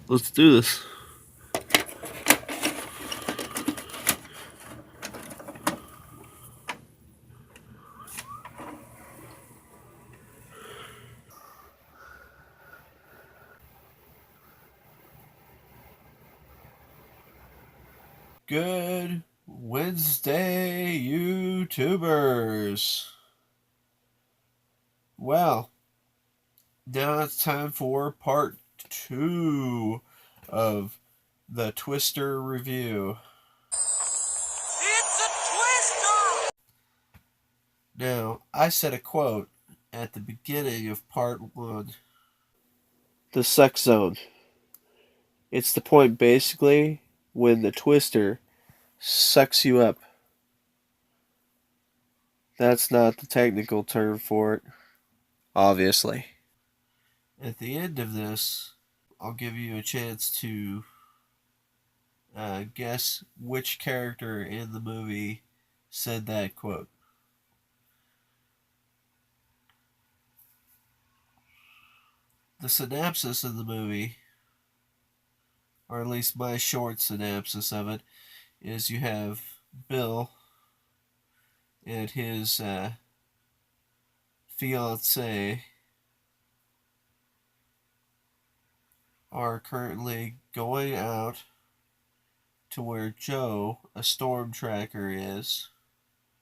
Let's do this. Good Wednesday, YouTubers. Well, now it's time for part two of the Twister review. It's a Twister! Now, I said a quote at the beginning of part one. The sex zone. It's the point basically when the Twister sucks you up. That's not the technical term for it, obviously. At the end of this, I'll give you a chance to guess which character in the movie said that quote. The synopsis of the movie, or at least my short synopsis of it, is you have Bill and his fiancee are currently going out to where Joe, a storm tracker, is.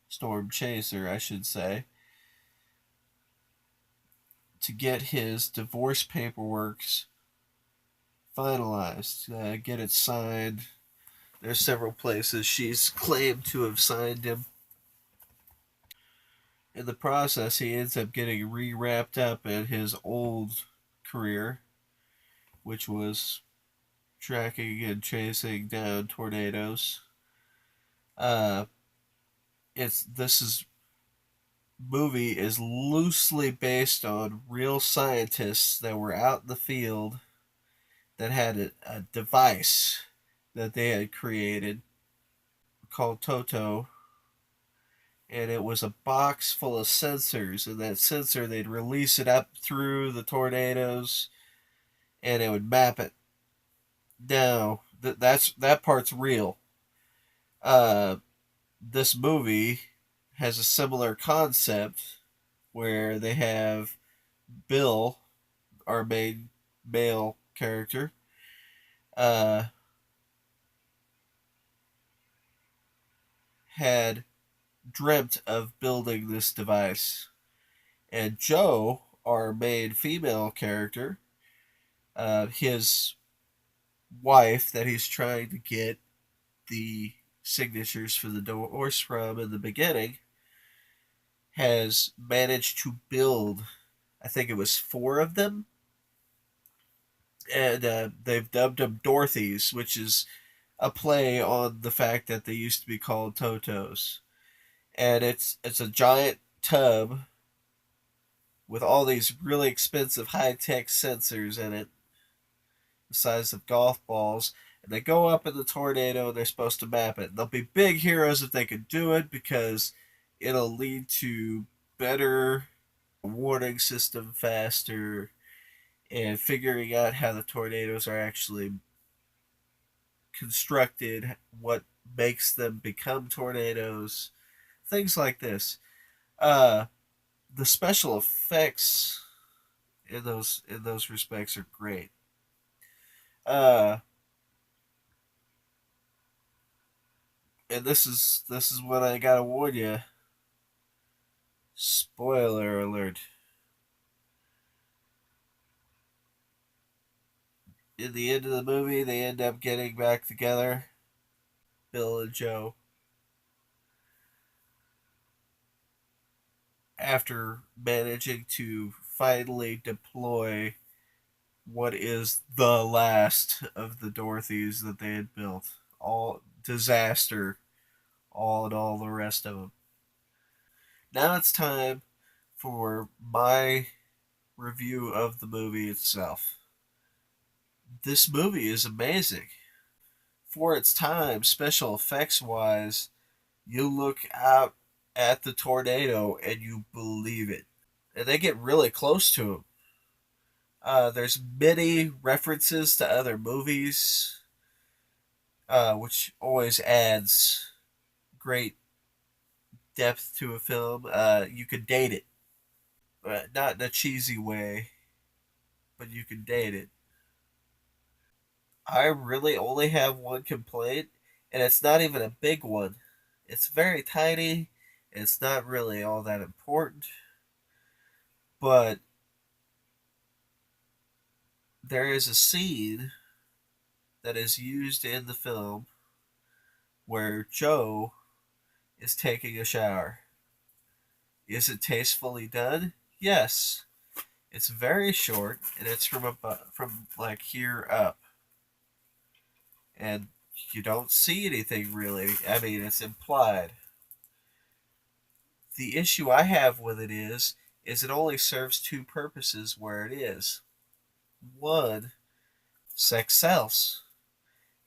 Storm chaser, I should say, to get his divorce paperwork finalized, get it signed. There's several places she's claimed to have signed him. In the process, he ends up getting re-wrapped up in his old career, which was tracking and chasing down tornadoes. Uh, it's this is movie is loosely based on real scientists that were out in the field that had a device that they had created called Toto, and it was a box full of sensors. And that sensor, they'd release it up through the tornadoes, and it would map it. Now, that part's real. Uh, this movie has a similar concept where they have Bill, our main male character, uh, had dreamt of building this device. And Joe, our main female character, his wife that he's trying to get the signatures for the divorce from in the beginning, has managed to build, I think it was four of them, and they've dubbed them Dorothy's, which is a play on the fact that they used to be called Totos. And it's a giant tub with all these really expensive high tech sensors in it, the size of golf balls. And they go up in the tornado and they're supposed to map it. They'll be big heroes if they can do it because it'll lead to better warning system faster and figuring out how the tornadoes are actually constructed, what makes them become tornadoes, things like this. Uh, the special effects in those respects are great. Uh, and this is what I gotta warn you. Spoiler alert. In the end of the movie, they end up getting back together, Bill and Joe, after managing to finally deploy what is the last of the Dorothys that they had built. All disaster, all and all the rest of them. Now it's time for my review of the movie itself. This movie is amazing. For its time, special effects wise, you look out at the tornado and you believe it. And they get really close to him. There's many references to other movies, which always adds great depth to a film. You could date it, not in a cheesy way, but you can date it. I really only have one complaint, and it's not even a big one. It's very tiny. It's not really all that important, but there is a scene that is used in the film where Joe is taking a shower. Is it tastefully done? Yes. It's very short, and it's from like here up, and you don't see anything really. I mean, it's implied. The issue I have with it is it only serves two purposes where it is. One, sex sells.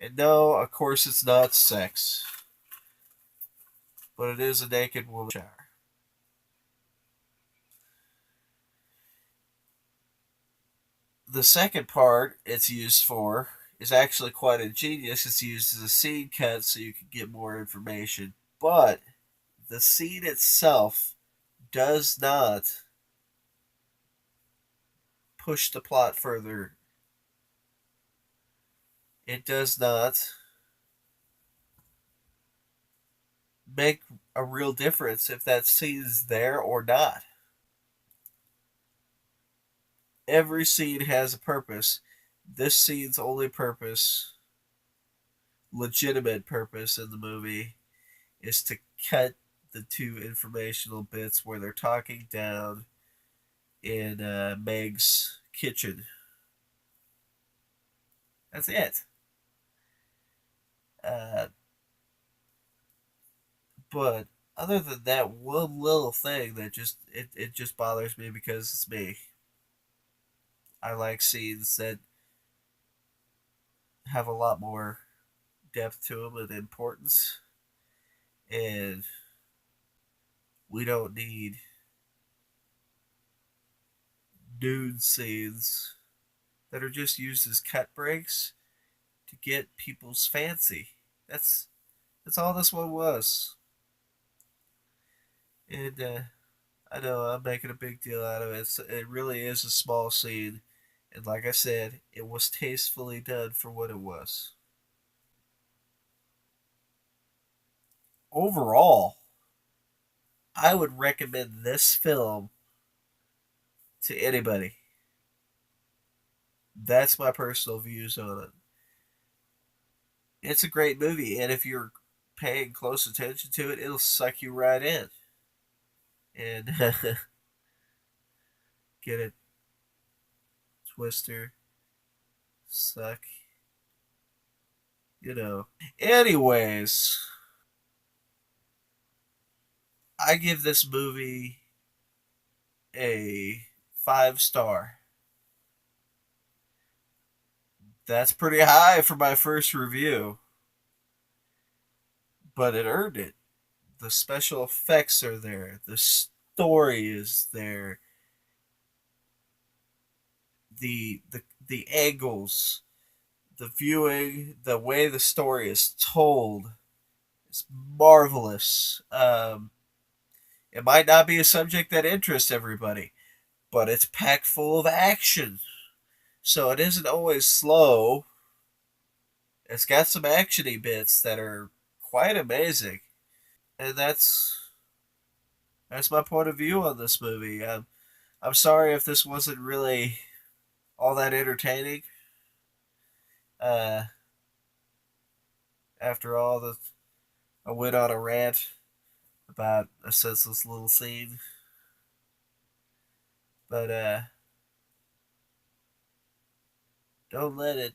And no, of course it's not sex, but it is a naked woman shower. The second part it's used for is actually quite ingenious. It's used as a scene cut so you can get more information. But the scene itself does not push the plot further. It does not make a real difference if that scene is there or not. Every scene has a purpose. This scene's only purpose, legitimate purpose in the movie, is to cut the two informational bits where they're talking down in Meg's kitchen. That's it. Uh, but other than that one little thing that it just bothers me because it's me. I like scenes that have a lot more depth to them and importance, and we don't need nude scenes that are just used as cut breaks to get people's fancy. That's that's all this one was. And I know I'm making a big deal out of it. It really is a small scene, and like I said, it was tastefully done for what it was. Overall, I would recommend this film to anybody. That's my personal views on it. It's a great movie, and if you're paying close attention to it, it'll suck you right in. And get it, Twister, suck, you know. Anyways, I give this movie a 5 star. That's pretty high for my first review, but it earned it. The special effects are there, the story is there, the angles, the viewing, the way the story is told is marvelous. It might not be a subject that interests everybody, but it's packed full of action. So it isn't always slow. It's got some actiony bits that are quite amazing, and that's my point of view on this movie. I'm sorry if this wasn't really all that entertaining. Uh, After all, I went on a rant about a senseless little scene, but don't let it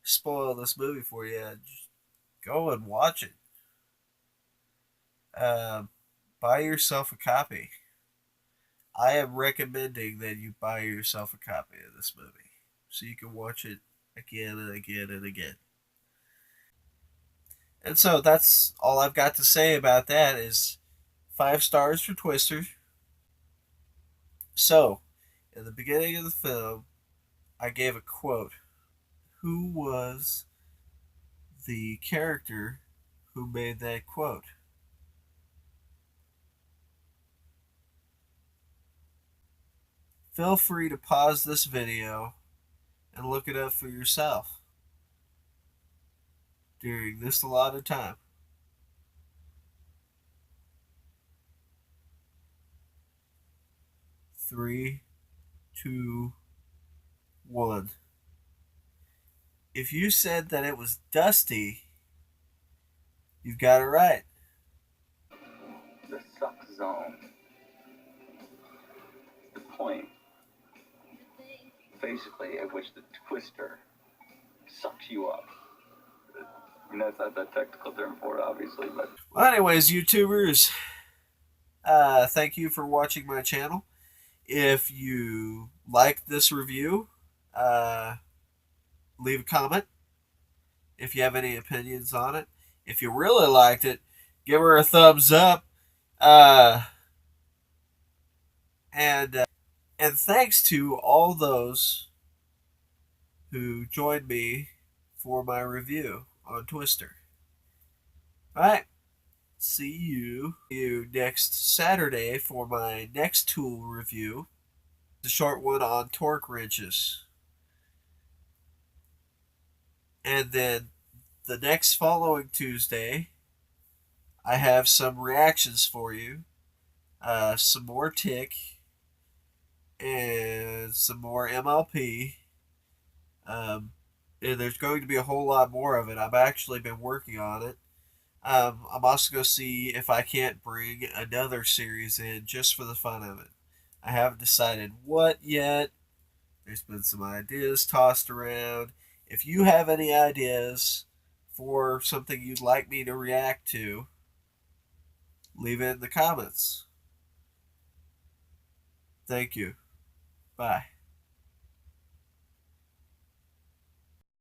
spoil this movie for you. Just go and watch it. Um, Buy yourself a copy. I am recommending that you buy yourself a copy of this movie so you can watch it again and again and again. And so that's all I've got to say about that is 5 stars for Twister. So, In the beginning of the film, I gave a quote. Who was the character who made that quote? Feel free to pause this video and look it up for yourself during this allotted time. 3, 2, 1. If you said that it was Dusty, you've got it right. The suck zone. The point, basically, at which the twister sucks you up. I mean, that's not that technical term for it, obviously, but... Well, anyways, YouTubers, thank you for watching my channel. If you like this review, leave a comment if you have any opinions on it. If you really liked it, give her a thumbs up. And thanks to all those who joined me for my review on Twister. Alright, see you next Saturday for my next tool review. The short one on torque wrenches. And then the next following Tuesday, I have some reactions for you. Some more TIC and some more MLP. And there's going to be a whole lot more of it. I've actually been working on it. I'm also going to see if I can't bring another series in just for the fun of it. I haven't decided what yet. There's been some ideas tossed around. If you have any ideas for something you'd like me to react to, leave it in the comments. Thank you. Bye.